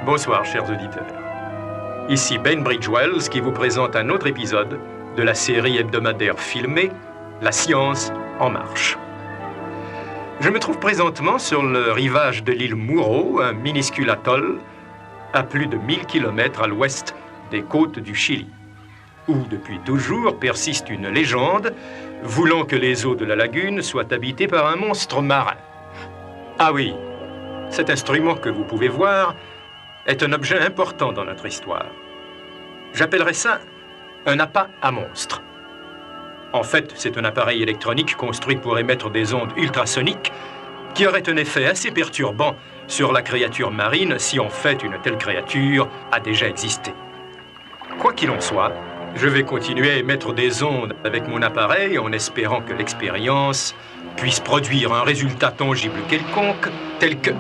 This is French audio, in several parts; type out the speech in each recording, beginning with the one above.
Bonsoir, chers auditeurs. Ici Bainbridge Wells qui vous présente un autre épisode de la série hebdomadaire filmée La science en marche. Je me trouve présentement sur le rivage de l'île Muro, un minuscule atoll à plus de 1000 km à l'ouest des côtes du Chili, où depuis toujours persiste une légende voulant que les eaux de la lagune soient habitées par un monstre marin. Ah oui, cet instrument que vous pouvez voir est un objet important dans notre histoire. J'appellerais ça un appât à monstre. En fait, c'est un appareil électronique construit pour émettre des ondes ultrasoniques qui aurait un effet assez perturbant sur la créature marine si en fait une telle créature a déjà existé. Quoi qu'il en soit, je vais continuer à émettre des ondes avec mon appareil en espérant que l'expérience puisse produire un résultat tangible quelconque, tel que...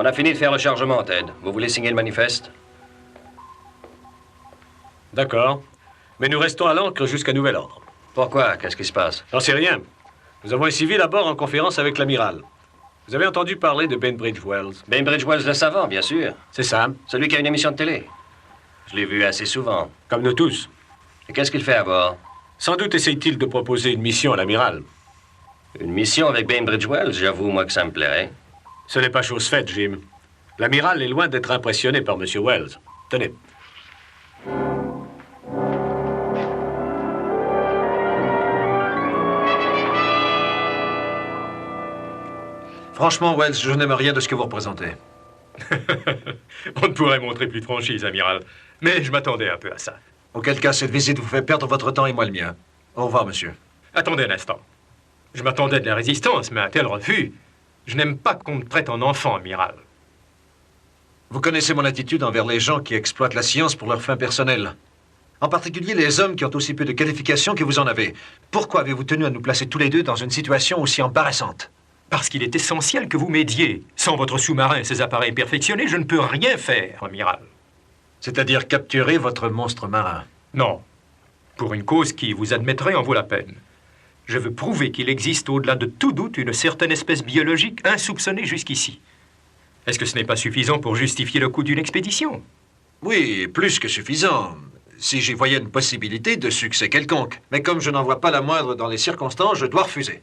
On a fini de faire le chargement, Ted. Vous voulez signer le manifeste? D'accord. Mais nous restons à l'ancre jusqu'à nouvel ordre. Pourquoi? Qu'est-ce qui se passe? J'en sais rien. Nous avons un civil à bord en conférence avec l'amiral. Vous avez entendu parler de Bainbridge Wells? Bainbridge Wells le savant, bien sûr. C'est ça. Celui qui a une émission de télé. Je l'ai vu assez souvent. Comme nous tous. Et qu'est-ce qu'il fait à bord? Sans doute essaye-t-il de proposer une mission à l'amiral. Une mission avec Bainbridge Wells? J'avoue, moi, que ça me plairait. Ce n'est pas chose faite, Jim. L'amiral est loin d'être impressionné par M. Wells. Tenez. Franchement, Wells, je n'aime rien de ce que vous représentez. On ne pourrait montrer plus de franchise, amiral. Mais je m'attendais un peu à ça. Auquel cas, cette visite vous fait perdre votre temps et moi le mien. Au revoir, monsieur. Attendez un instant. Je m'attendais de la résistance, mais un tel refus... Je n'aime pas qu'on me traite en enfant, amiral. Vous connaissez mon attitude envers les gens qui exploitent la science pour leurs fins personnelles. En particulier les hommes qui ont aussi peu de qualifications que vous en avez. Pourquoi avez-vous tenu à nous placer tous les deux dans une situation aussi embarrassante? Parce qu'il est essentiel que vous m'aidiez. Sans votre sous-marin et ses appareils perfectionnés, je ne peux rien faire, amiral. C'est-à-dire capturer votre monstre marin? Non. Pour une cause qui, vous admettrez, en vaut la peine. Je veux prouver qu'il existe au-delà de tout doute une certaine espèce biologique insoupçonnée jusqu'ici. Est-ce que ce n'est pas suffisant pour justifier le coût d'une expédition? Oui, plus que suffisant. Si j'y voyais une possibilité de succès quelconque. Mais comme je n'en vois pas la moindre dans les circonstances, je dois refuser.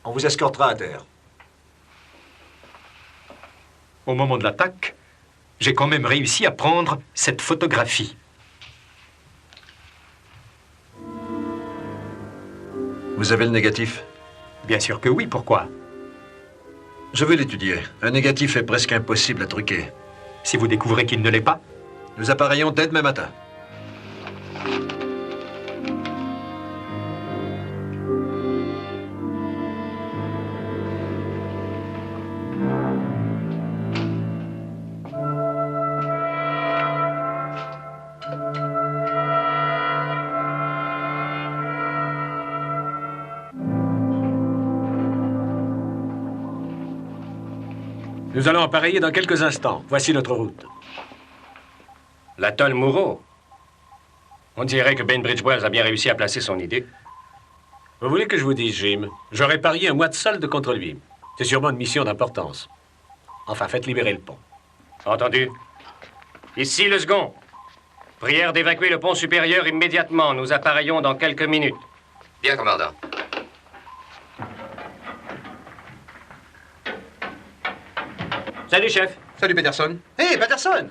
On vous escortera à terre. Au moment de l'attaque, j'ai quand même réussi à prendre cette photographie. Vous avez le négatif? Bien sûr que oui, pourquoi? Je vais l'étudier. Un négatif est presque impossible à truquer. Si vous découvrez qu'il ne l'est pas? Nous appareillons dès demain matin. Nous allons appareiller dans quelques instants. Voici notre route. L'atoll Muro. On dirait que Bainbridge Wells a bien réussi à placer son idée. Vous voulez que je vous dise, Jim? J'aurais parié un mois de solde contre lui. C'est sûrement une mission d'importance. Enfin, faites libérer le pont. Entendu. Ici le second. Prière d'évacuer le pont supérieur immédiatement. Nous appareillons dans quelques minutes. Bien, commandant. Salut, chef. Salut, Peterson. Hé, Peterson!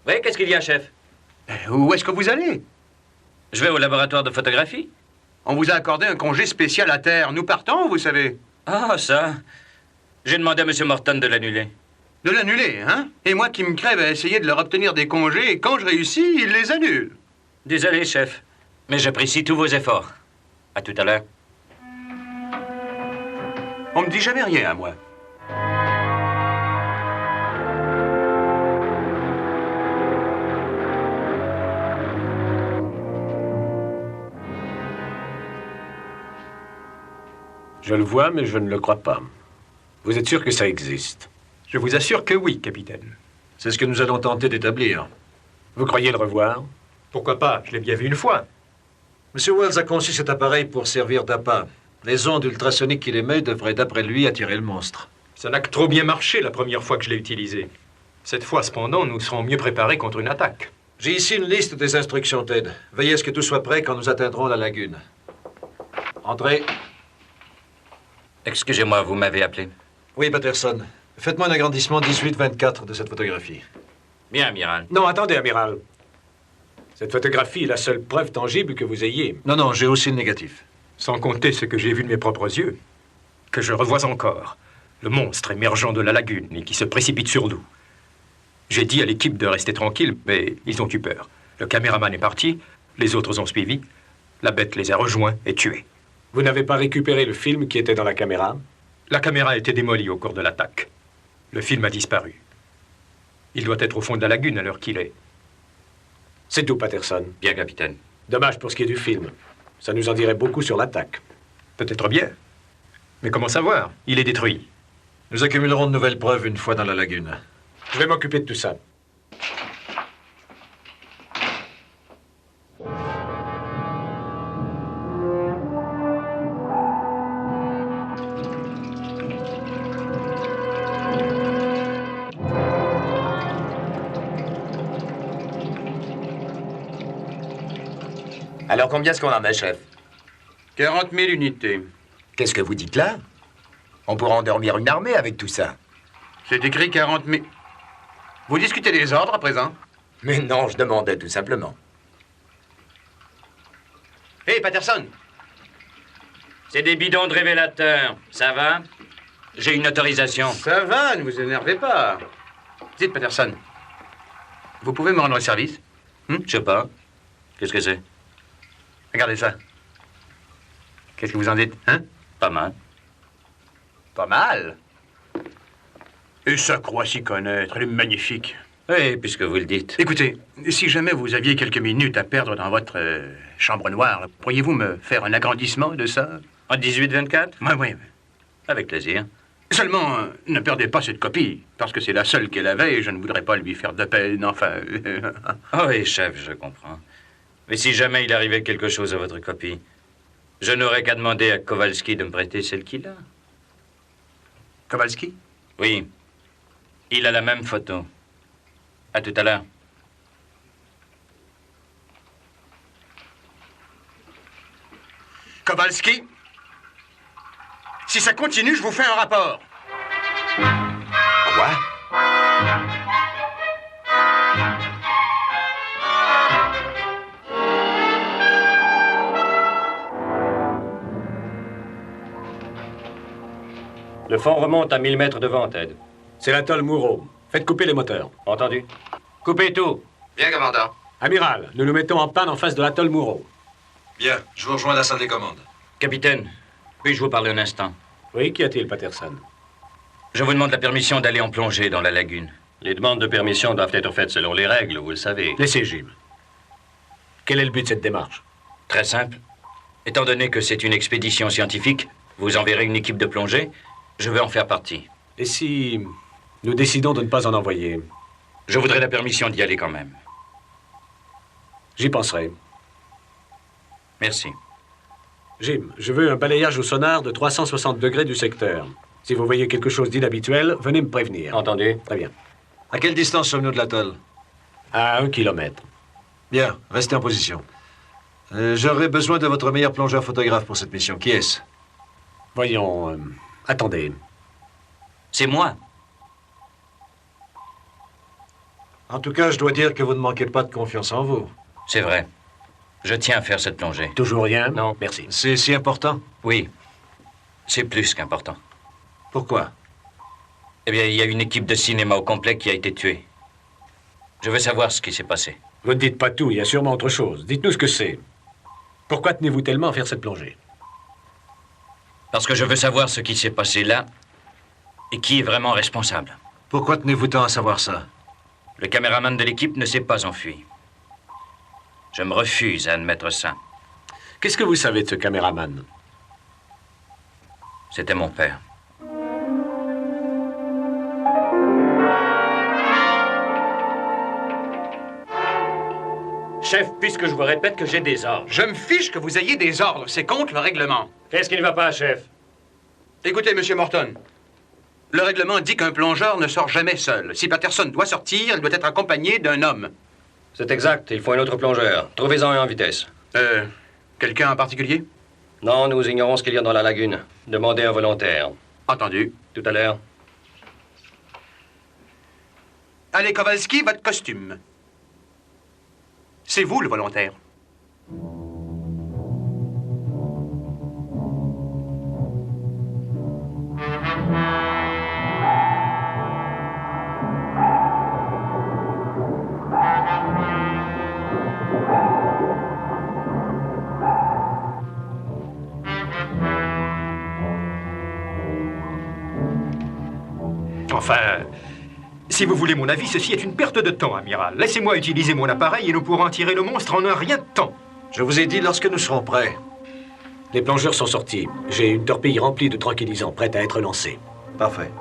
Oui, qu'est-ce qu'il y a, chef? Où est-ce que vous allez? Je vais au laboratoire de photographie. On vous a accordé un congé spécial à terre. Nous partons, vous savez. Ah, ça. J'ai demandé à M. Morton de l'annuler. De l'annuler, hein? Et moi qui me crève à essayer de leur obtenir des congés, et quand je réussis, ils les annulent. Désolé, chef. Mais j'apprécie tous vos efforts. À tout à l'heure. On me dit jamais rien à moi. Je le vois, mais je ne le crois pas. Vous êtes sûr que ça existe? Je vous assure que oui, capitaine. C'est ce que nous allons tenter d'établir. Vous croyez le revoir? Pourquoi pas? Je l'ai bien vu une fois. M. Wells a conçu cet appareil pour servir d'appât. Les ondes ultrasoniques qu'il émet devraient, d'après lui, attirer le monstre. Ça n'a que trop bien marché la première fois que je l'ai utilisé. Cette fois, cependant, nous serons mieux préparés contre une attaque. J'ai ici une liste des instructions, Ted. Veillez à ce que tout soit prêt quand nous atteindrons la lagune. Entrez. Excusez-moi, vous m'avez appelé. Oui, Patterson. Faites-moi un agrandissement 18-24 de cette photographie. Bien, amiral. Non, attendez, amiral. Cette photographie est la seule preuve tangible que vous ayez. Non, non, j'ai aussi le négatif. Sans compter ce que j'ai vu de mes propres yeux. Que je revois encore. Le monstre émergeant de la lagune et qui se précipite sur nous. J'ai dit à l'équipe de rester tranquille, mais ils ont eu peur. Le caméraman est parti, les autres ont suivi. La bête les a rejoints et tués. Vous n'avez pas récupéré le film qui était dans la caméra? La caméra a été démolie au cours de l'attaque. Le film a disparu. Il doit être au fond de la lagune à l'heure qu'il est. C'est tout, Patterson. Bien, capitaine. Dommage pour ce qui est du film. Ça nous en dirait beaucoup sur l'attaque. Peut-être bien. Mais comment savoir? Il est détruit. Nous accumulerons de nouvelles preuves une fois dans la lagune. Je vais m'occuper de tout ça. Alors, combien est-ce qu'on en a, chef? 40 000 unités. Qu'est-ce que vous dites là? On pourra endormir une armée avec tout ça. C'est écrit 40 000. Vous discutez des ordres à présent? Mais non, je demandais tout simplement. Hé, Patterson! C'est des bidons de révélateurs. Ça va? J'ai une autorisation. Ça va, ne vous énervez pas. Dites, Patterson, vous pouvez me rendre service? Je sais pas. Qu'est-ce que c'est? Regardez ça. Qu'est-ce que vous en dites, hein? Pas mal. Pas mal. Et ça croit s'y connaître, elle est magnifique. Oui, puisque vous le dites. Écoutez, si jamais vous aviez quelques minutes à perdre dans votre chambre noire, pourriez-vous me faire un agrandissement de ça? En 18-24? Oui. Avec plaisir. Seulement, ne perdez pas cette copie, parce que c'est la seule qu'elle avait et je ne voudrais pas lui faire de peine, enfin... Ah oui, chef, je comprends. Mais si jamais il arrivait quelque chose à votre copie, je n'aurais qu'à demander à Kowalski de me prêter celle qu'il a. Kowalski? Oui. Il a la même photo. À tout à l'heure. Kowalski? Si ça continue, je vous fais un rapport. Quoi? Le fond remonte à 1000 mètres devant, Ted. C'est l'atoll Muro. Faites couper les moteurs. Entendu? Coupez tout. Bien, commandant. Amiral, nous nous mettons en panne en face de l'atoll Muro. Bien, je vous rejoins à la salle des commandes. Capitaine, puis-je vous parler un instant? Oui, qu'y a-t-il, Patterson? Je vous demande la permission d'aller en plongée dans la lagune. Les demandes de permission doivent être faites selon les règles, vous le savez. Laissez, Jim. Quel est le but de cette démarche? Très simple. Étant donné que c'est une expédition scientifique, vous enverrez une équipe de plongée, je veux en faire partie. Et si Nous décidons de ne pas en envoyer. Je voudrais la permission d'y aller quand même. J'y penserai. Merci. Jim, je veux un balayage au sonar de 360 degrés du secteur. Si vous voyez quelque chose d'inhabituel, venez me prévenir. Entendu. Très bien. À quelle distance sommes-nous de l'atoll? À 1 kilomètre. Bien, restez en position. J'aurai besoin de votre meilleur plongeur photographe pour cette mission. Qui est-ce? Voyons, attendez. C'est moi. En tout cas, je dois dire que vous ne manquez pas de confiance en vous. C'est vrai. Je tiens à faire cette plongée. Toujours rien? Non. Merci. C'est si important? Oui. C'est plus qu'important. Pourquoi? Eh bien, il y a une équipe de cinéma au complet qui a été tuée. Je veux savoir ce qui s'est passé. Vous ne dites pas tout, il y a sûrement autre chose. Dites-nous ce que c'est. Pourquoi tenez-vous tellement à faire cette plongée? Parce que je veux savoir ce qui s'est passé là et qui est vraiment responsable. Pourquoi tenez-vous tant à savoir ça? Le caméraman de l'équipe ne s'est pas enfui. Je me refuse à admettre ça. Qu'est-ce que vous savez de ce caméraman? C'était mon père. Chef, puisque je vous répète que j'ai des ordres. Je me fiche que vous ayez des ordres. C'est contre le règlement. Qu'est-ce qui ne va pas, chef? Écoutez, Monsieur Morton. Le règlement dit qu'un plongeur ne sort jamais seul. Si Patterson doit sortir, il doit être accompagné d'un homme. C'est exact, il faut un autre plongeur. Trouvez-en un en vitesse. Quelqu'un en particulier? Non, nous ignorons ce qu'il y a dans la lagune. Demandez un volontaire. Entendu. Tout à l'heure. Allez, Kowalski, votre costume. C'est vous le volontaire. Enfin, si vous voulez mon avis, ceci est une perte de temps, amiral. Laissez-moi utiliser mon appareil et nous pourrons tirer le monstre en un rien de temps. Je vous ai dit lorsque nous serons prêts. Les plongeurs sont sortis. J'ai une torpille remplie de tranquillisants prête à être lancée. Parfait.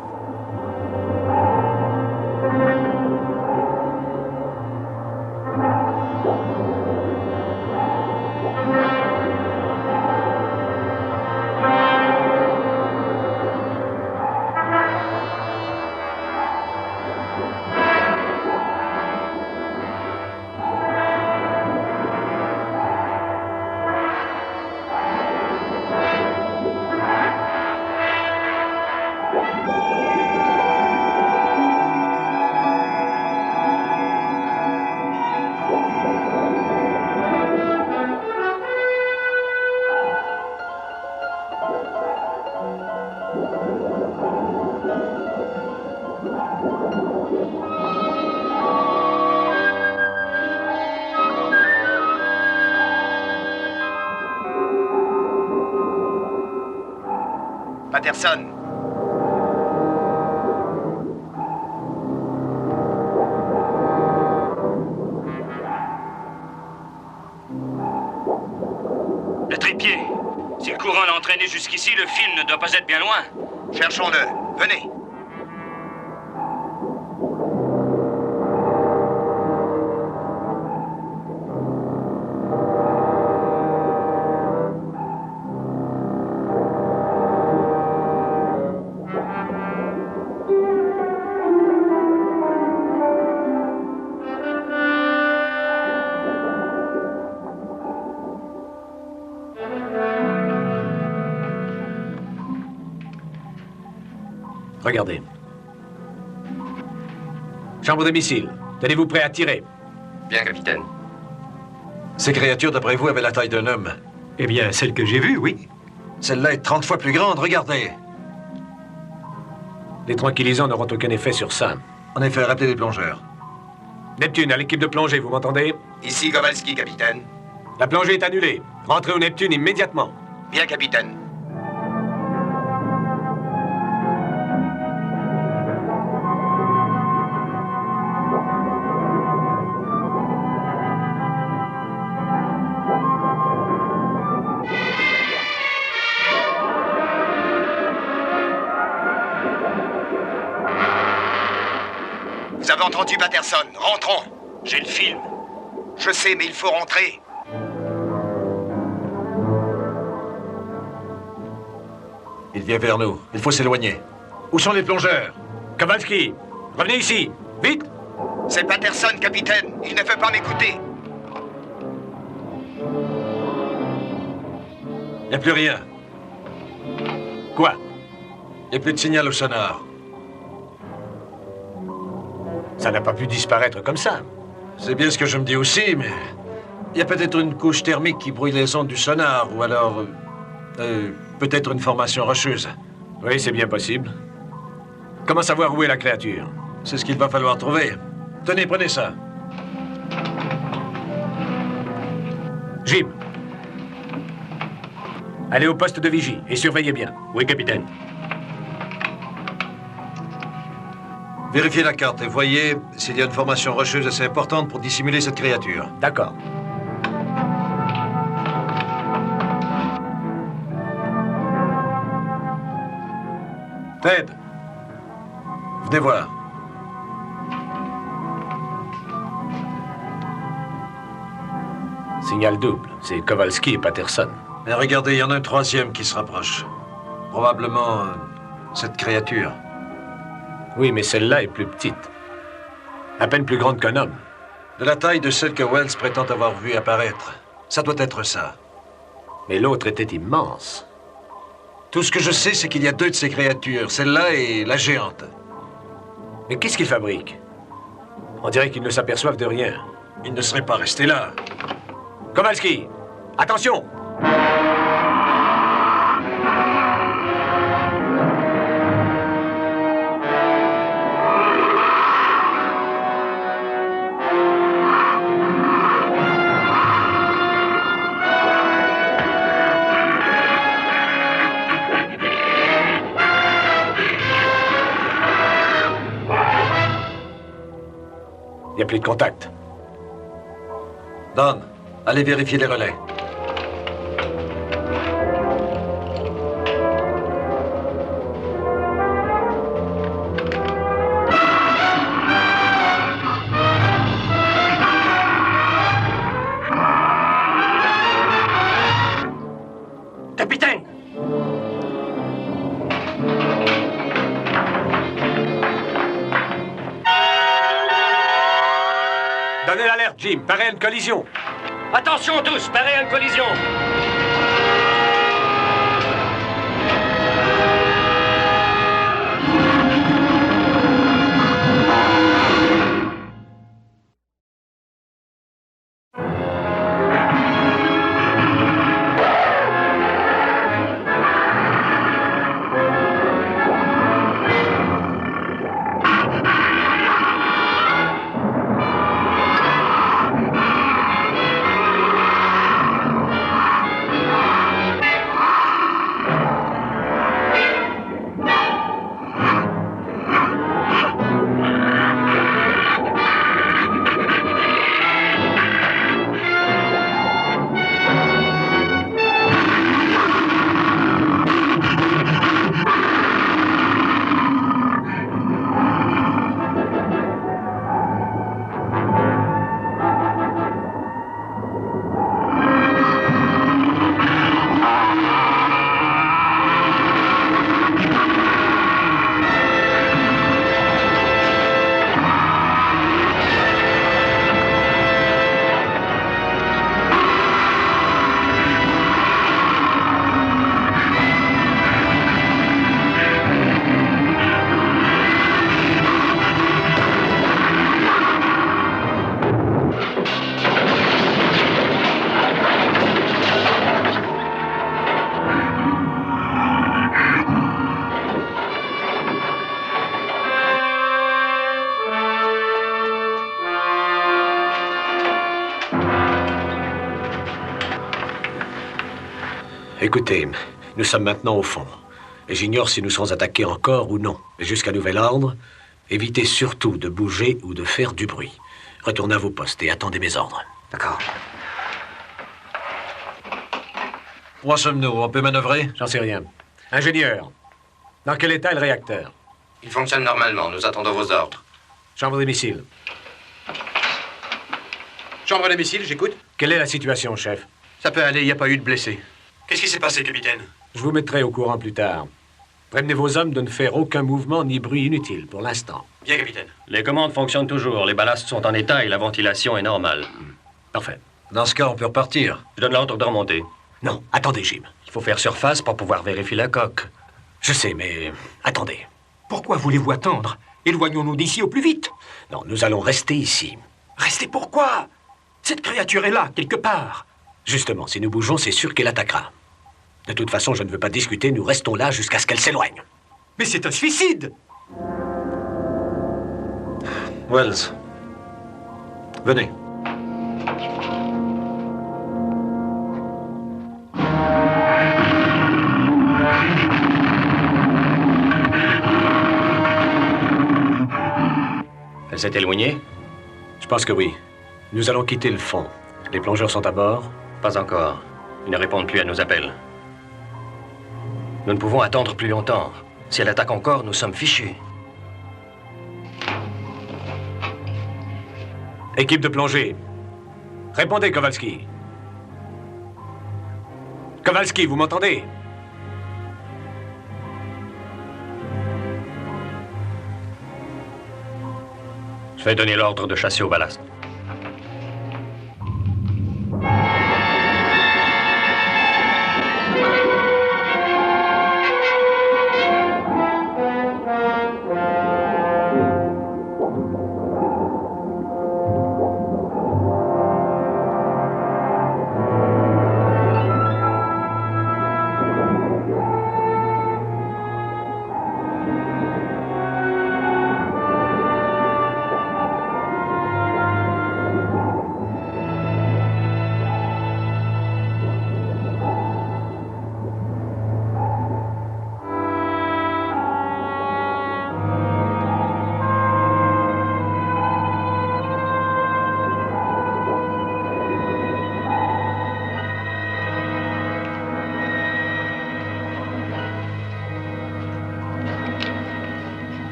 Patterson. Le trépied. Si le courant l'a entraîné jusqu'ici, le fil ne doit pas être bien loin. Cherchons-le. Venez. Regardez. Chambre de missile. Tenez-vous prêt à tirer. Bien, capitaine. Ces créatures, d'après vous, avaient la taille d'un homme. Eh bien, celle que j'ai vue, oui. Celle-là est 30 fois plus grande, regardez. Les tranquillisants n'auront aucun effet sur ça. En effet, rappelez les plongeurs. Neptune, à l'équipe de plongée, vous m'entendez? Ici Kowalski, capitaine. La plongée est annulée. Rentrez au Neptune immédiatement. Bien, capitaine. Vous avez entendu Patterson? Rentrons. J'ai le film. Je sais, mais il faut rentrer. Il vient vers nous. Il faut s'éloigner. Où sont les plongeurs? Kowalski, revenez ici. Vite! C'est Patterson, capitaine. Il ne veut pas m'écouter. Il n'y a plus rien. Quoi? Il n'y a plus de signal au sonar. Ça n'a pas pu disparaître comme ça. C'est bien ce que je me dis aussi, mais... Il y a peut-être une couche thermique qui brouille les ondes du sonar, ou alors... peut-être une formation rocheuse. Oui, c'est bien possible. Comment savoir où est la créature? C'est ce qu'il va falloir trouver. Tenez, prenez ça. Jim. Allez au poste de vigie et surveillez bien. Oui, capitaine. Vérifiez la carte et voyez s'il y a une formation rocheuse assez importante pour dissimuler cette créature. D'accord. Ted, venez voir. Signal double. C'est Kowalski et Patterson. Mais regardez, il y en a un troisième qui se rapproche. Probablement cette créature. Oui, mais celle-là est plus petite. À peine plus grande qu'un homme. De la taille de celle que Wells prétend avoir vue apparaître. Ça doit être ça. Mais l'autre était immense. Tout ce que je sais, c'est qu'il y a deux de ces créatures. Celle-là et la géante. Mais qu'est-ce qu'ils fabriquent? On dirait qu'ils ne s'aperçoivent de rien. Ils ne seraient pas restés là. Kowalski, attention! Il n'y a plus de contact. Don, allez vérifier les relais. Capitaine! Donnez l'alerte, Jim. Parez à une collision. Attention tous, parez à une collision! Écoutez, nous sommes maintenant au fond. Et j'ignore si nous serons attaqués encore ou non. Mais jusqu'à nouvel ordre, évitez surtout de bouger ou de faire du bruit. Retournez à vos postes et attendez mes ordres. D'accord. Où en sommes-nous? On peut manœuvrer? J'en sais rien. Ingénieur, dans quel état est le réacteur? Il fonctionne normalement, nous attendons vos ordres. Chambre de missile. Chambre de missile, j'écoute. Quelle est la situation, chef? Ça peut aller, il n'y a pas eu de blessés. Qu'est-ce qui s'est passé, capitaine? Je vous mettrai au courant plus tard. Prévenez vos hommes de ne faire aucun mouvement ni bruit inutile pour l'instant. Bien, capitaine. Les commandes fonctionnent toujours. Les ballasts sont en état et la ventilation est normale. Parfait. Dans ce cas, on peut repartir. Je donne l'ordre de remonter. Non, attendez, Jim. Il faut faire surface pour pouvoir vérifier la coque. Je sais, mais attendez. Pourquoi voulez-vous attendre? Éloignons-nous d'ici au plus vite. Non, nous allons rester ici. Restez pourquoi? Cette créature est là, quelque part. Justement, si nous bougeons, c'est sûr qu'elle attaquera. De toute façon, je ne veux pas discuter, nous restons là jusqu'à ce qu'elle s'éloigne. Mais c'est un suicide! Wells. Venez. Elle s'est éloignée? Je pense que oui. Nous allons quitter le fond. Les plongeurs sont à bord? Pas encore. Ils ne répondent plus à nos appels. Nous ne pouvons attendre plus longtemps. Si elle attaque encore, nous sommes fichus. Équipe de plongée. Répondez, Kowalski. Kowalski, vous m'entendez? Je vais donner l'ordre de chasser au ballast.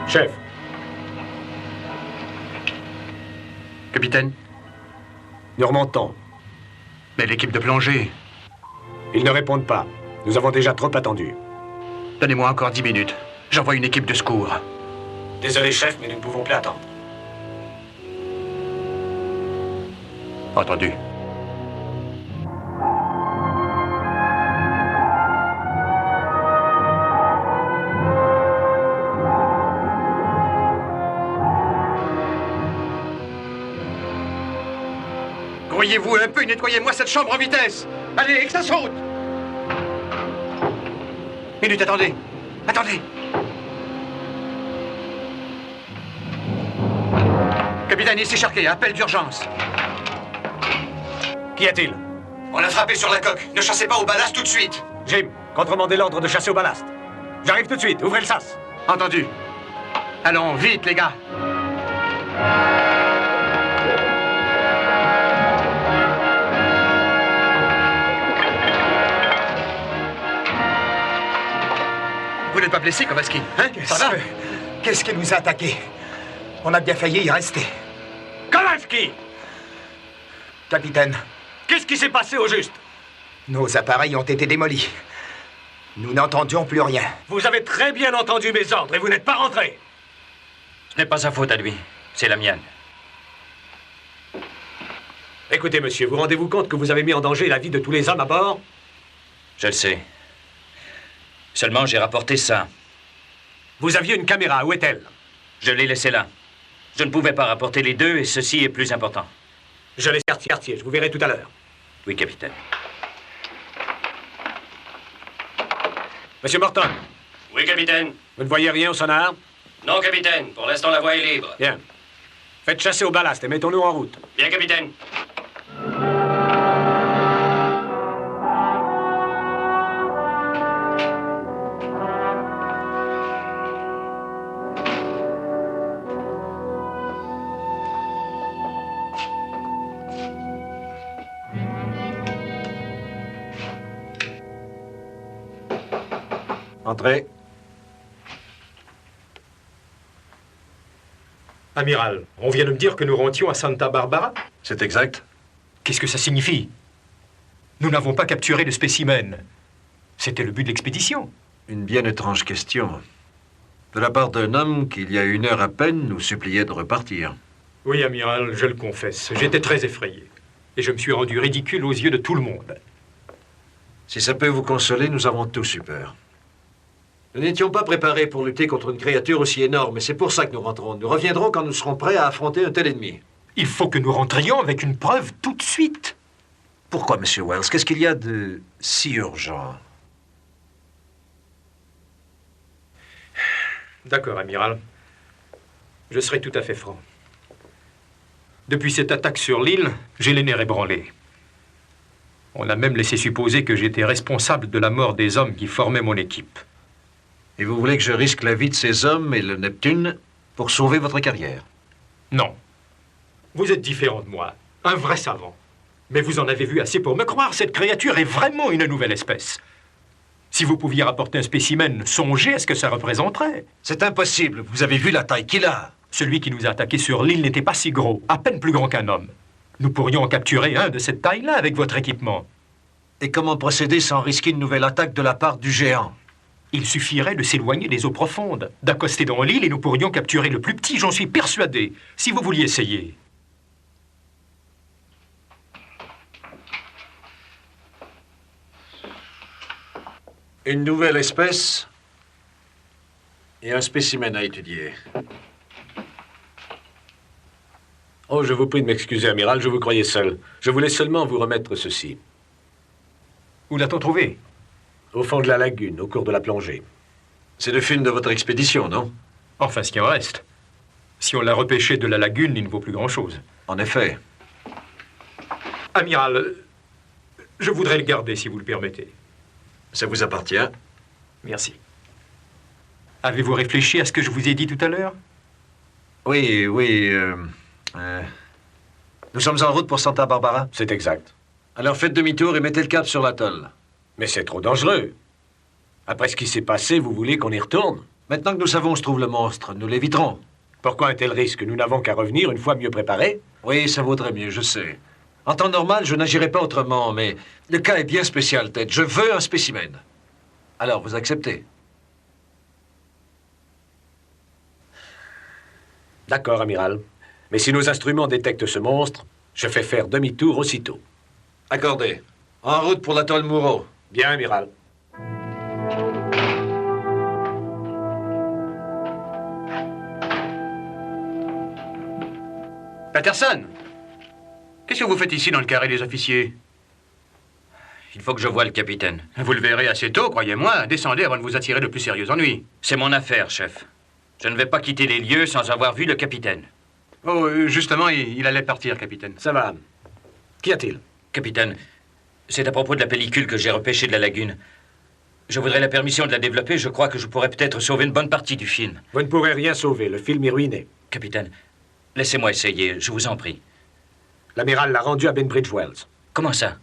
Chef. Capitaine, Nous remontons. mais l'équipe de plongée. Ils ne répondent pas. Nous avons déjà trop attendu. Donnez-moi encore 10 minutes. J'envoie une équipe de secours. Désolé, chef, mais nous ne pouvons plus attendre. Entendu. Grouillez-vous un peu, nettoyez-moi cette chambre en vitesse. Allez, et que ça saute. Minute, attendez. Attendez. Capitaine, ici Charquet, appel d'urgence. Qu'y a-t-il? On a frappé sur la coque. Ne chassez pas au ballast tout de suite. Jim, contremandez l'ordre de chasser au ballast. J'arrive tout de suite. Ouvrez le sas. Entendu. Allons, vite, les gars. Vous n'êtes pas blessé, Kowalski, hein? Ça va? Qu'est-ce qui nous a attaqués? On a bien failli y rester. Kowalski! Capitaine, Qu'est-ce qui s'est passé au juste? nos appareils ont été démolis. Nous n'entendions plus rien. Vous avez très bien entendu mes ordres et vous n'êtes pas rentré. Ce n'est pas sa faute à lui. C'est la mienne. Écoutez, monsieur, vous rendez-vous compte que vous avez mis en danger la vie de tous les hommes à bord? Je le sais. Seulement, j'ai rapporté ça. Vous aviez une caméra. Où est-elle? Je l'ai laissé là. Je ne pouvais pas rapporter les deux et ceci est plus important. Je laisse quartier. Je vous verrai tout à l'heure. Oui, capitaine. Monsieur Morton, Oui, capitaine. vous ne voyez rien au sonar? Non, capitaine. Pour l'instant, la voie est libre. Bien. Faites chasser au ballast et mettons-nous en route. Bien, capitaine. Entrez. Amiral, on vient de me dire que nous rentions à Santa Barbara. C'est exact. Qu'est-ce que ça signifie? Nous n'avons pas capturé de spécimen. C'était le but de l'expédition. Une bien étrange question. De la part d'un homme qui, il y a 1 heure à peine, nous suppliait de repartir. Oui, amiral, je le confesse. J'étais très effrayé. Et je me suis rendu ridicule aux yeux de tout le monde. Si ça peut vous consoler, nous avons tous eu peur. Nous n'étions pas préparés pour lutter contre une créature aussi énorme, et c'est pour ça que nous rentrons. Nous reviendrons quand nous serons prêts à affronter un tel ennemi. Il faut que nous rentrions avec une preuve tout de suite. Pourquoi, Monsieur Wells? Qu'est-ce qu'il y a de si urgent? D'accord, amiral. Je serai tout à fait franc. Depuis cette attaque sur l'île, j'ai les nerfs ébranlés. On a même laissé supposer que j'étais responsable de la mort des hommes qui formaient mon équipe. Et vous voulez que je risque la vie de ces hommes et le Neptune pour sauver votre carrière? Non. Vous êtes différent de moi, un vrai savant. Mais vous en avez vu assez pour me croire, cette créature est vraiment une nouvelle espèce. Si vous pouviez rapporter un spécimen, songez à ce que ça représenterait. C'est impossible, vous avez vu la taille qu'il a. Celui qui nous a attaqués sur l'île n'était pas si gros, à peine plus grand qu'un homme. Nous pourrions en capturer un de cette taille-là avec votre équipement. Et comment procéder sans risquer une nouvelle attaque de la part du géant? Il suffirait de s'éloigner des eaux profondes, d'accoster dans l'île et nous pourrions capturer le plus petit, j'en suis persuadé, si vous vouliez essayer. Une nouvelle espèce et un spécimen à étudier. Oh, je vous prie de m'excuser, amiral, je vous croyais seul. Je voulais seulement vous remettre ceci. Où l'a-t-on trouvé? Au fond de la lagune, au cours de la plongée. C'est le film de votre expédition, non? Enfin, ce qui en reste. Si on l'a repêché de la lagune, il ne vaut plus grand-chose. En effet. Amiral, je voudrais le garder, si vous le permettez. Ça vous appartient. Merci. Avez-vous réfléchi à ce que je vous ai dit tout à l'heure? Oui. Nous sommes en route pour Santa Barbara? C'est exact. Alors faites demi-tour et mettez le cap sur l'atoll. Mais c'est trop dangereux. Après ce qui s'est passé, vous voulez qu'on y retourne? Maintenant que nous savons où se trouve le monstre, nous l'éviterons. Pourquoi un tel risque? Nous n'avons qu'à revenir une fois mieux préparés. Oui, ça vaudrait mieux, je sais. En temps normal, je n'agirais pas autrement, mais le cas est bien spécial, Ted. Je veux un spécimen. Alors, vous acceptez? D'accord, amiral. Mais si nos instruments détectent ce monstre, je fais faire demi-tour aussitôt. Accordé. En route pour l'atoll Muro. Bien, amiral. Patterson! Qu'est-ce que vous faites ici dans le carré des officiers? Il faut que je voie le capitaine. Vous le verrez assez tôt, croyez-moi. Descendez avant de vous attirer de plus sérieux ennuis. C'est mon affaire, chef. Je ne vais pas quitter les lieux sans avoir vu le capitaine. Oh, justement, il allait partir, capitaine. Ça va. Qu'y a-t-il? Capitaine, c'est à propos de la pellicule que j'ai repêchée de la lagune. Je voudrais la permission de la développer. Je crois que je pourrais peut-être sauver une bonne partie du film. Vous ne pourrez rien sauver. Le film est ruiné. Capitaine, laissez-moi essayer, je vous en prie. L'amiral l'a rendu à Bainbridge Wells. Comment ça?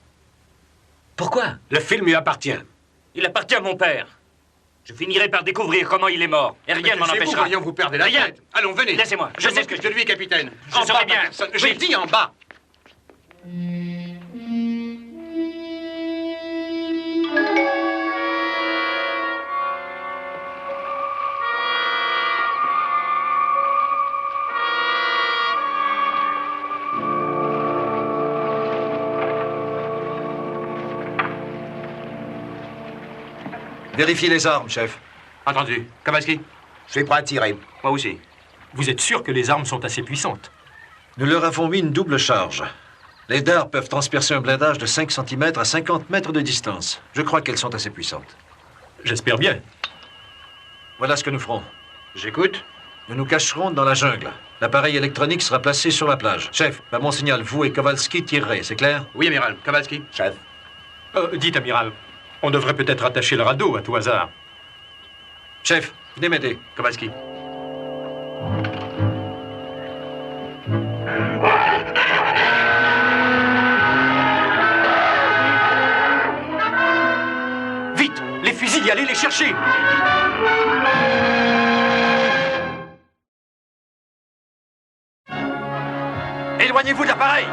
Pourquoi? Le film lui appartient. Il appartient à mon père. Je finirai par découvrir comment il est mort. Et rien ne m'en empêchera. Voyons, vous perdez la tête. Allons, venez. Laissez-moi. Je sais ce que je de lui, capitaine. Je saurai bien. J'ai dit en bas. Vérifiez les armes, chef. Entendu. Kowalski? Je suis prêt à tirer. Moi aussi. Vous êtes sûr que les armes sont assez puissantes? Nous leur avons mis une double charge. Les dards peuvent transpercer un blindage de 5 cm à 50 mètres de distance. Je crois qu'elles sont assez puissantes. J'espère bien. Voilà ce que nous ferons. J'écoute. Nous nous cacherons dans la jungle. L'appareil électronique sera placé sur la plage. Chef, à mon signal, vous et Kowalski tirerez, c'est clair? Oui, amiral. Kowalski? Chef. Dites, amiral, on devrait peut-être attacher le radeau à tout hasard. Chef, venez m'aider. Kowalski. Vite! Les fusils, allez les chercher! Éloignez-vous de l'appareil!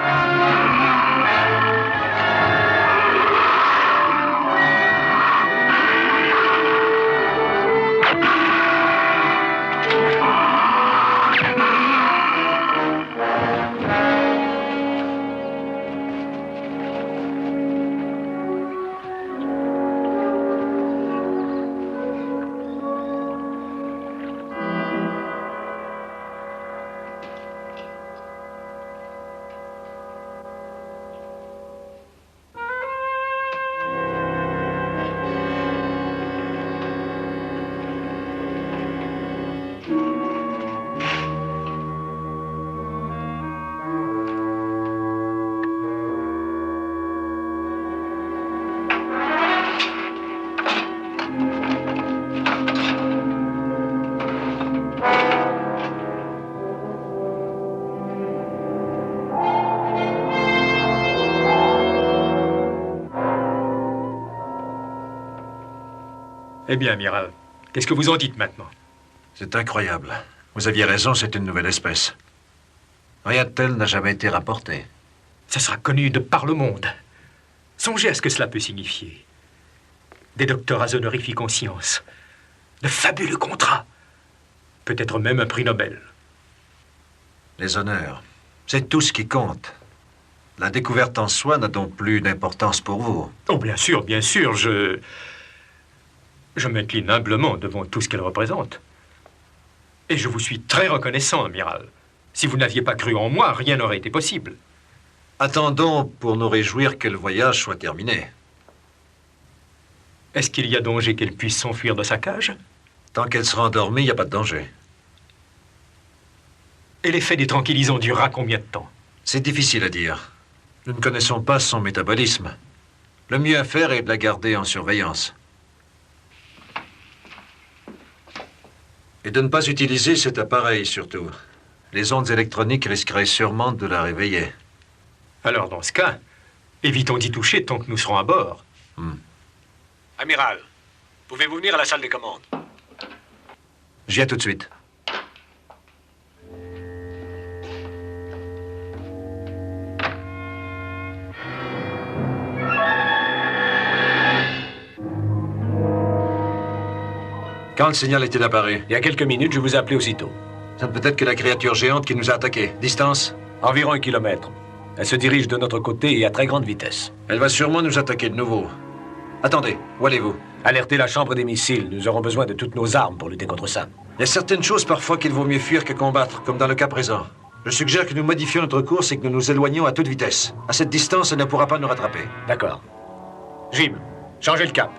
Eh bien, amiral, qu'est-ce que vous en dites maintenant? C'est incroyable. Vous aviez raison, c'est une nouvelle espèce. Rien de tel n'a jamais été rapporté. Ça sera connu de par le monde. Songez à ce que cela peut signifier. Des doctorats honorifiques en sciences. De fabuleux contrats. Peut-être même un prix Nobel. Les honneurs, c'est tout ce qui compte. La découverte en soi n'a donc plus d'importance pour vous. Oh, bien sûr, je m'incline humblement devant tout ce qu'elle représente. Et je vous suis très reconnaissant, amiral. Si vous n'aviez pas cru en moi, rien n'aurait été possible. Attendons pour nous réjouir que le voyage soit terminé. Est-ce qu'il y a danger qu'elle puisse s'enfuir de sa cage? Tant qu'elle sera endormie, il n'y a pas de danger. Et l'effet des tranquillisants durera combien de temps? C'est difficile à dire. Nous ne connaissons pas son métabolisme. Le mieux à faire est de la garder en surveillance. Et de ne pas utiliser cet appareil, surtout. Les ondes électroniques risqueraient sûrement de la réveiller. Alors, dans ce cas, évitons d'y toucher tant que nous serons à bord. Amiral, pouvez-vous venir à la salle des commandes? J'y viens tout de suite. Quand le signal est-il apparu? Il y a quelques minutes, je vous ai appelé aussitôt. Ça ne peut être que la créature géante qui nous a attaqués. Distance? Environ 1 kilomètre. Elle se dirige de notre côté et à très grande vitesse. Elle va sûrement nous attaquer de nouveau. Attendez, où allez-vous? Alertez la chambre des missiles. Nous aurons besoin de toutes nos armes pour lutter contre ça. Il y a certaines choses parfois qu'il vaut mieux fuir que combattre, comme dans le cas présent. Je suggère que nous modifions notre course et que nous nous éloignions à toute vitesse. À cette distance, elle ne pourra pas nous rattraper. D'accord. Jim, changez le cap.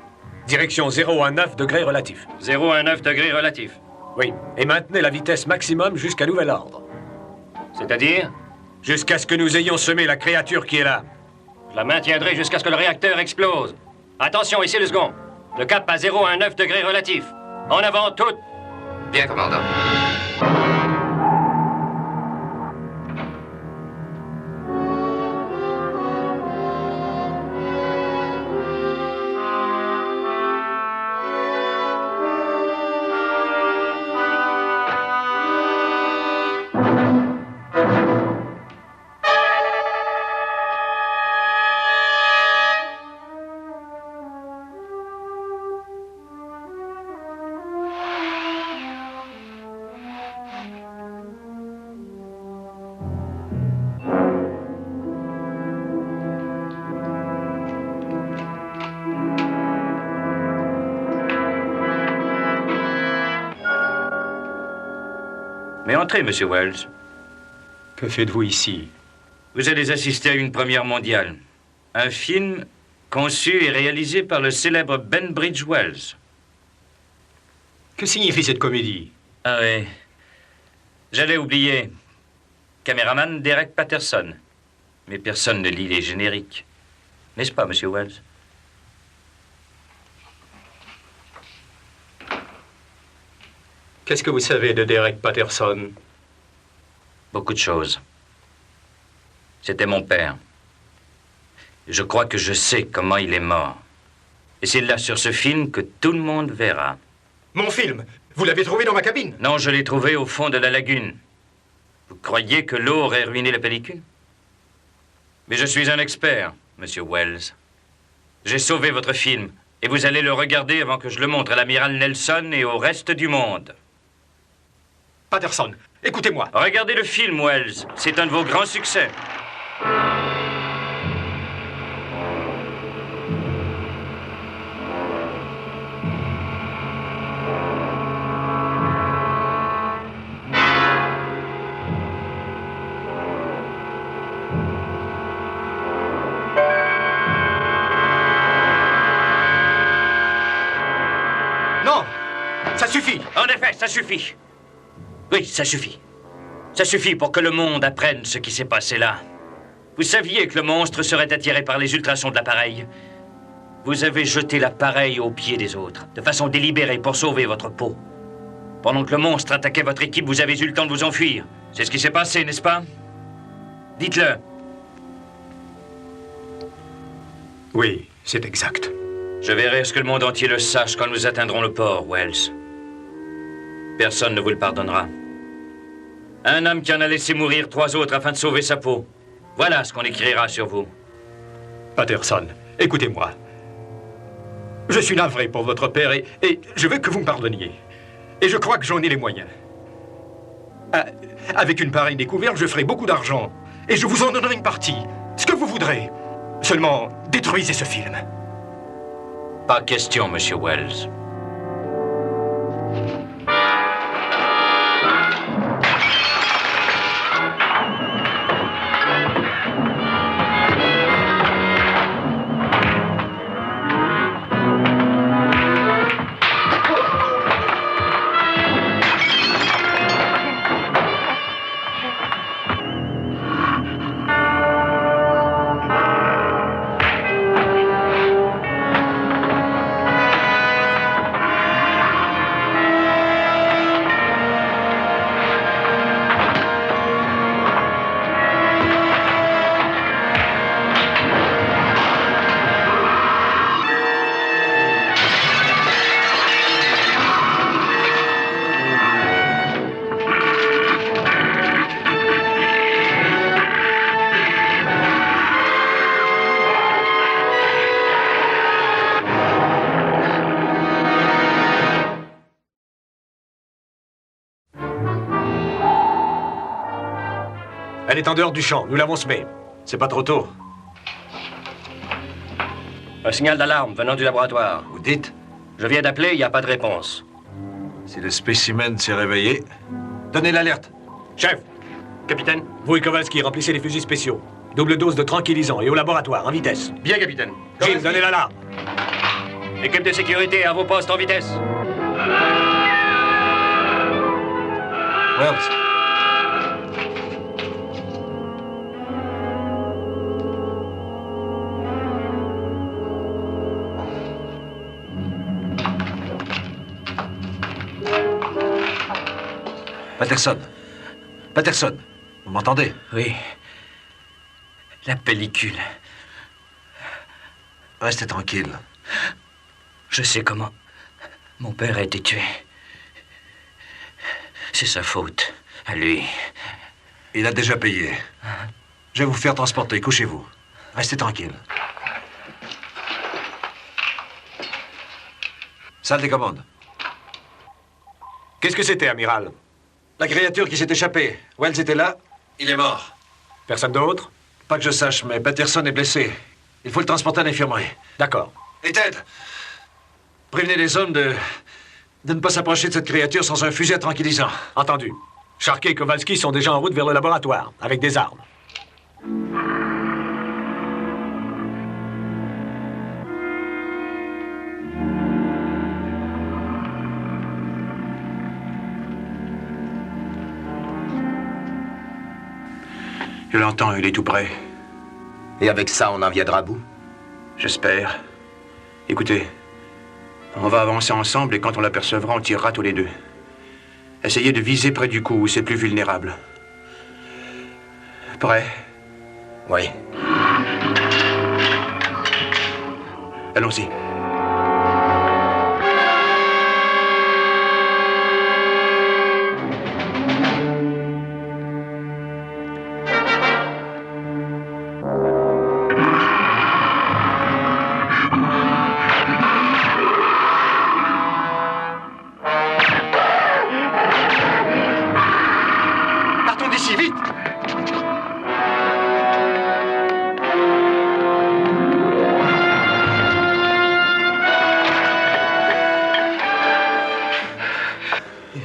Direction 019 degrés relatifs. 019 degrés relatifs. Oui, et maintenez la vitesse maximum jusqu'à nouvel ordre. C'est-à-dire? Jusqu'à ce que nous ayons semé la créature qui est là. Je la maintiendrai jusqu'à ce que le réacteur explose. Attention, ici le second. Le cap à 019 degrés relatifs. En avant, toutes. Bien, commandant. Mais entrez, Monsieur Wells. Que faites-vous ici? Vous allez assister à une première mondiale. Un film conçu et réalisé par le célèbre Benbridge Wells. Que signifie cette comédie? Ah oui. J'allais oublier. Caméraman Derek Patterson. Mais personne ne lit les génériques. N'est-ce pas, Monsieur Wells? Qu'est-ce que vous savez de Derek Patterson? Beaucoup de choses. C'était mon père. Je crois que je sais comment il est mort. Et c'est là, sur ce film, que tout le monde verra. Mon film? Vous l'avez trouvé dans ma cabine? Non, je l'ai trouvé au fond de la lagune. Vous croyez que l'eau aurait ruiné la pellicule? Mais je suis un expert, Monsieur Wells. J'ai sauvé votre film, et vous allez le regarder avant que je le montre à l'amiral Nelson et au reste du monde. Patterson, écoutez-moi. Regardez le film, Wells. C'est un de vos grands succès. Non, ça suffit. En effet, ça suffit. Oui, ça suffit. Ça suffit pour que le monde apprenne ce qui s'est passé là. Vous saviez que le monstre serait attiré par les ultrasons de l'appareil. Vous avez jeté l'appareil aux pieds des autres, de façon délibérée pour sauver votre peau. Pendant que le monstre attaquait votre équipe, vous avez eu le temps de vous enfuir. C'est ce qui s'est passé, n'est-ce pas? Dites-le. Oui, c'est exact. Je verrai à ce que le monde entier le sache quand nous atteindrons le port, Wells. Personne ne vous le pardonnera. Un homme qui en a laissé mourir 3 autres afin de sauver sa peau. Voilà ce qu'on écrira sur vous. Patterson, écoutez-moi. Je suis navré pour votre père et je veux que vous me pardonniez. Et je crois que j'en ai les moyens. Avec une pareille découverte, je ferai beaucoup d'argent. Et je vous en donnerai une partie. Ce que vous voudrez. Seulement, détruisez ce film. Pas question, Monsieur Wells. Elle est en dehors du champ, nous l'avons semée. C'est pas trop tôt. Un signal d'alarme venant du laboratoire. Vous dites? Je viens d'appeler, il n'y a pas de réponse. Si le spécimen s'est réveillé, donnez l'alerte. Chef, Capitaine? vous et Kowalski remplissez les fusils spéciaux. Double dose de tranquillisant et au laboratoire, en vitesse. Bien, capitaine. Jim, donnez l'alarme. Équipe de sécurité à vos postes en vitesse. Wells. Patterson. Patterson, vous m'entendez? Oui. La pellicule. Restez tranquille. Je sais comment mon père a été tué. C'est sa faute, à lui. Il a déjà payé. Je vais vous faire transporter, couchez-vous. Restez tranquille. Salle des commandes. Qu'est-ce que c'était, amiral? La créature qui s'est échappée. Wells était là. Il est mort. Personne d'autre? Pas que je sache, mais Patterson est blessé. Il faut le transporter à l'infirmerie. D'accord. Et Ted, prévenez les hommes de ne pas s'approcher de cette créature sans un fusil à tranquillisant. Entendu. Sharkey et Kowalski sont déjà en route vers le laboratoire, avec des armes. Je l'entends, il est tout près. Et avec ça, on en viendra à bout? J'espère. Écoutez, on va avancer ensemble et quand on l'apercevra, on tirera tous les deux. Essayez de viser près du cou où c'est plus vulnérable. Prêt? Oui. Allons-y.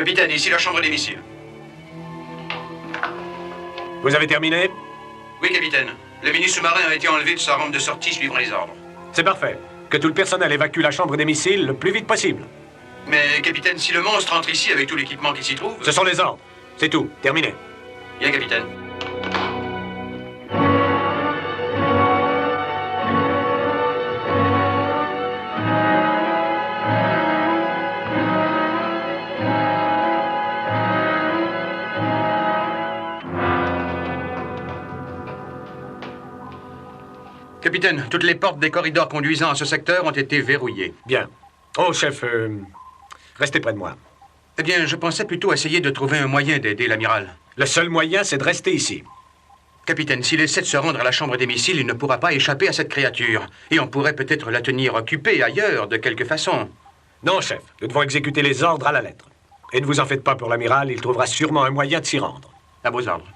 Capitaine, ici la chambre des missiles. Vous avez terminé? Oui, capitaine. Le mini sous-marin a été enlevé de sa rampe de sortie suivant les ordres. C'est parfait. Que tout le personnel évacue la chambre des missiles le plus vite possible. Mais, capitaine, si le monstre entre ici avec tout l'équipement qui s'y trouve... Ce sont les ordres. C'est tout. Terminé. Bien, capitaine. Capitaine, toutes les portes des corridors conduisant à ce secteur ont été verrouillées. Bien. Oh, chef, restez près de moi. Eh bien, je pensais plutôt essayer de trouver un moyen d'aider l'amiral. Le seul moyen, c'est de rester ici. Capitaine, s'il essaie de se rendre à la chambre des missiles, il ne pourra pas échapper à cette créature. Et on pourrait peut-être la tenir occupée ailleurs, de quelque façon. Non, chef. Nous devons exécuter les ordres à la lettre. Et ne vous en faites pas pour l'amiral, il trouvera sûrement un moyen de s'y rendre. À vos ordres.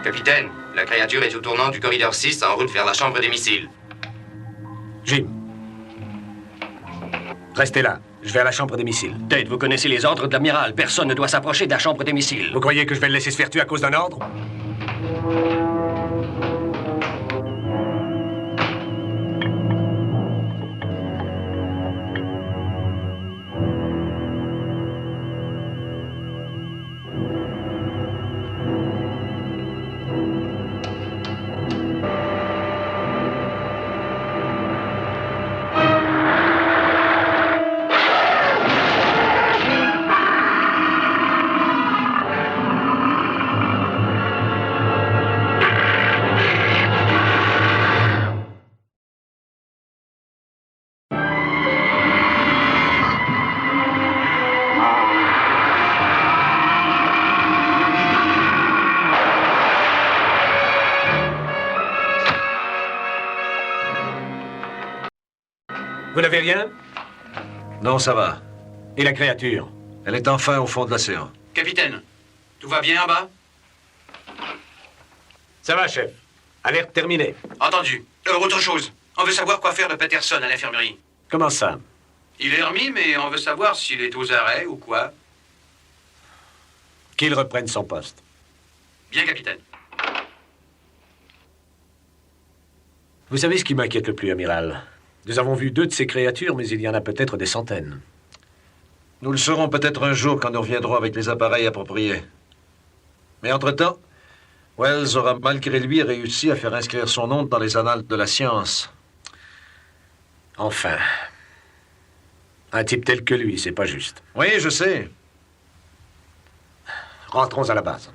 Capitaine, la créature est au tournant du corridor 6 en route vers la chambre des missiles. Jim. Restez là. Je vais à la chambre des missiles. Tate, vous connaissez les ordres de l'amiral. Personne ne doit s'approcher de la chambre des missiles. Vous croyez que je vais le laisser se faire tuer à cause d'un ordre? Vous n'avez rien? Non, ça va. Et la créature? Elle est enfin au fond de l'océan. Capitaine, tout va bien en bas? Ça va, chef. Alerte terminée. Entendu. Autre chose. On veut savoir quoi faire de Peterson à l'infirmerie. Comment ça? Il est remis, mais on veut savoir s'il est aux arrêts ou quoi. Qu'il reprenne son poste. Bien, capitaine. Vous savez ce qui m'inquiète le plus, amiral? Nous avons vu 2 de ces créatures, mais il y en a peut-être des centaines. Nous le saurons peut-être un jour quand nous reviendrons avec les appareils appropriés. Mais entre-temps, Wells aura malgré lui réussi à faire inscrire son nom dans les annales de la science. Enfin. Un type tel que lui, c'est pas juste. Oui, je sais. Rentrons à la base.